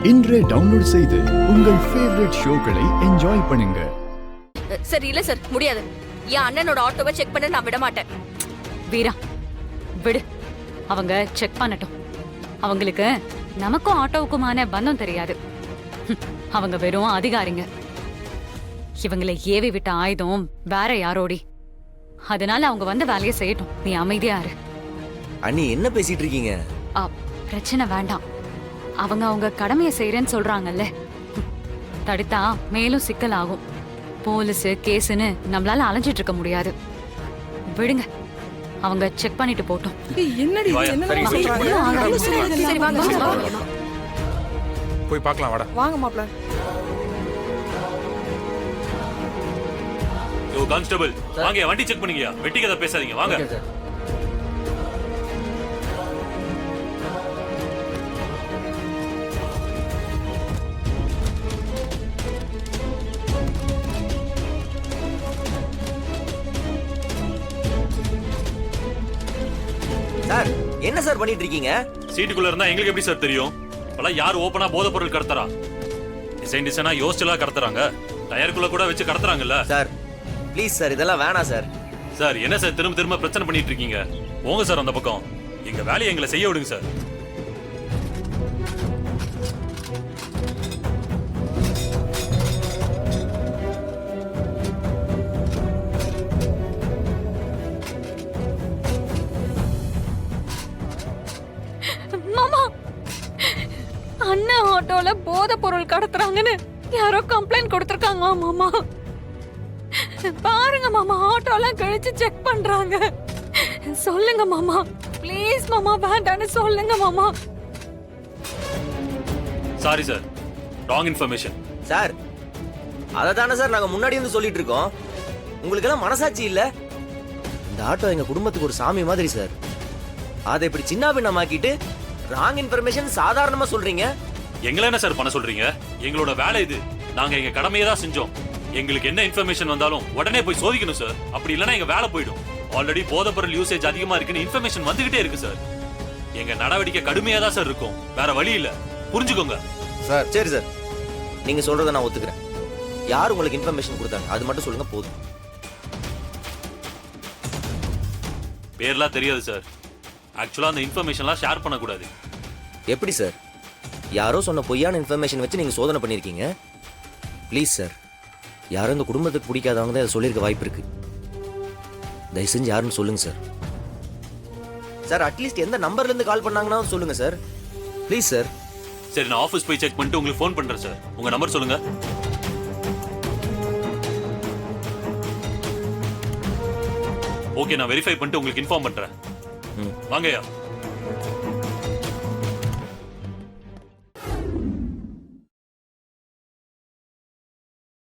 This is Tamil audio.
இன்றே டவுன்லோட் செய்து உங்கள் ஃபேவரட் ஷோக்களை என்ஜாய் பண்ணுங்க. சார் இல்ல சார் முடியாது. என் அண்ணனோட ஆட்டோவை செக் பண்ண நான் விட மாட்டேன். வீரா விடு, அவங்க செக் பண்ணட்டும். அவங்களுக்கு நமக்கும் ஆட்டோவுக்குமான பந்தம் தெரியாது. அவங்க வெறும் அதிகாரிங்க. இவங்களை ஏவி விட்ட ஆயுதம் வேற யாரோடி. அதனால அவங்க வந்து வேலையை செய்யட்டும். நீ அமைதியா இரு. அண்ணி என்ன பேசிட்டு இருக்கீங்க? பிரச்சனை வேண்டாம். அவங்க கடமையை செய்யறேன்னு சொல்றாங்கல்ல. தடுத்தா மேலும் சிக்கல் ஆகும். போலீஸ் கேஸ்ன்னு நம்மளால அலைஞ்சிட்டு இருக்க முடியாது. விடுங்க, அவங்க செக் பண்ணிட்டு போட்டோம். போய் பார்க்கலாம் வாடா. வாங்க மாப்ள. யோ கான்ஸ்டபிள், வாங்க வண்டி செக் பண்ணீங்க. வெட்டி கதை பேசாதீங்க, வாங்க. சார் என்ன சார் பண்ணிட்டு இருக்கீங்க? சீட்டுக்குள்ள இருந்தா எங்களுக்கு எப்படி சார் தெரியும்? இப்பெல்லாம் யார் ஓபனா போதைப் பொருள் கடத்துறா? டிசைனா யோசிச்சலா கடத்துறாங்க. டயருக்குள்ள கூட வச்சு கடத்துறாங்கல்ல. சார் ப்ளீஸ் சார், இதெல்லாம் வேணாம் சார். சார் என்ன சார் திரும்ப திரும்ப பிரச்சனை பண்ணிட்டு இருக்கீங்க? போங்க சார் அந்த பக்கம். எங்க வேலையை எங்களை செய்ய விடுங்க சார். மாமா, அண்ணன் ஆட்டோல போதை பொருள் கடத்துறாங்கன்னு யாரோ கம்ப்ளைண்ட் கொடுத்திருக்காங்க மாமா. பாருங்க மாமா, ஆட்டோலாம் கழிச்சு செக் பண்றாங்க. சொல்லுங்க மாமா, ப்ளீஸ் மாமா, வேண்டான்னு சொல்லுங்க மாமா. Sorry sir, wrong information. Sir அதை தானே சார் நாங்க முன்னாடி வந்து சொல்லிட்டு இருக்கோம். உங்களுக்கு எல்லாம் மனசாட்சி இல்ல? இந்த ஆட்டோ எங்க குடும்பத்துக்கு ஒரு சாமி மாதிரி சார். அதை இப்படி சின்ன பின்னமாக்கிட்டு ராங் இன்ஃபர்மேஷன் சாதாரணமா சொல்றீங்க. எங்களை என்ன சார் பண்ண சொல்றீங்க? எங்களோட வேலை இது. நாங்க எங்க கடமையை தான் செஞ்சோம். எங்களுக்கு என்ன இன்ஃபர்மேஷன் வந்தாலும் உடனே போய் சோதிக்கணும் சார். அப்படி இல்லைன்னா எங்க வேலை போயிடும். ஆல்ரெடி போதைப் பொருள் யூசேஜ் அதிகமா இருக்குன்னு இன்ஃபர்மேஷன் வந்துகிட்டே இருக்கு சார். எங்க நடவடிக்கை கடுமையா தான் சார் இருக்கும். வேற வழி இல்ல, புரிஞ்சுக்கோங்க சார். சரி சார், நீங்க சொல்றத நான் ஒத்துக்கிறேன். யார் உங்களுக்கு இன்ஃபர்மேஷன் கொடுத்தாங்க அது மட்டும் சொல்லுங்க போதும். பேர்லாம் தெரியாது சார். ஆக்சுவலா அந்த இன்ஃபர்மேஷன்லாம் ஷேர் பண்ணக்கூடாது. எப்படி சார்? யாரோ சொன்ன பொய்யான இன்ஃபர்மேஷன் வச்சு நீங்க சோதனை பண்ணிருக்கீங்க. ப்ளீஸ் சார், யாரும் இந்த குடும்பத்துக்கு பிடிக்காதவங்க தான் அதை சொல்லியிருக்க வாய்ப்பு இருக்கு. தயவு செஞ்சு யாருன்னு சொல்லுங்க சார். சார் அட்லீஸ்ட் எந்த நம்பர்ல இருந்து கால் பண்ணாங்கன்னா சொல்லுங்க சார். Please sir. சரி, நான் ஆஃபீஸ் போய் செக் பண்ணிட்டு உங்களுக்கு ஃபோன் பண்றேன் சார். உங்க நம்பர் சொல்லுங்க. ஓகே, நான் வெரிஃபை பண்ணிட்டு உங்களுக்கு இன்ஃபார்ம் பண்றேன். வாங்கய்யா.